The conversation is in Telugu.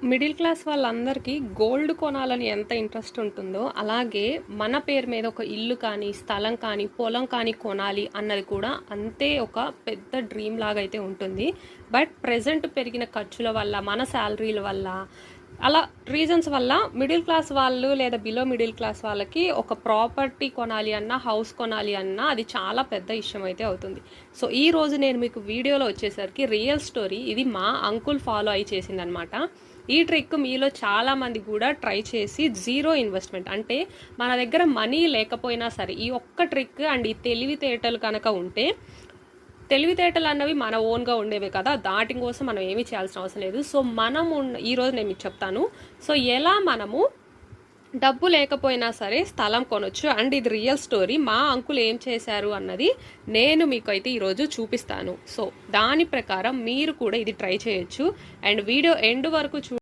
మిడిల్ క్లాస్ వాళ్ళందరికీ గోల్డ్ కొనాలని ఎంత ఇంట్రెస్ట్ ఉంటుందో అలాగే మన పేరు మీద ఒక ఇల్లు కానీ స్థలం కానీ పొలం కానీ కొనాలి అన్నది కూడా అంతే ఒక పెద్ద డ్రీమ్ లాగా అయితే ఉంటుంది. బట్ ప్రెజెంట్ పెరిగిన ఖర్చుల వల్ల మన శాలరీల వల్ల అలా రీజన్స్ వల్ల మిడిల్ క్లాస్ వాళ్ళు లేదా బిలో మిడిల్ క్లాస్ వాళ్ళకి ఒక ప్రాపర్టీ కొనాలి అన్నా హౌస్ కొనాలి అన్నా అది చాలా పెద్ద ఇష్యం అయితే అవుతుంది. సో ఈ రోజు నేను మీకు వీడియోలో వచ్చేసరికి రియల్ స్టోరీ, ఇది మా అంకుల్ ఫాలో అయి చేసిందనమాట. ఈ ట్రిక్ మీలో చాలామంది కూడా ట్రై చేసి జీరో ఇన్వెస్ట్మెంట్, అంటే మన దగ్గర మనీ లేకపోయినా సరే ఈ ఒక్క ట్రిక్ అండ్ ఈ తెలివితేటలు కనుక ఉంటే, తెలివితేటలు అన్నవి మన ఓన్గా ఉండేవే కదా, దాటి కోసం మనం ఏమీ చేయాల్సిన అవసరం లేదు. సో ఈరోజు నేను మీకు చెప్తాను సో ఎలా మనము డబ్బు లేకపోయినా సరే స్థలం కొనొచ్చు. అండ్ ఇది రియల్ స్టోరీ, మా అంకుల్ ఏం చేశారు అన్నది నేను మీకు అయితే ఈరోజు చూపిస్తాను. సో దాని ప్రకారం మీరు కూడా ఇది ట్రై చేయొచ్చు. అండ్ వీడియో ఎండ్ వరకు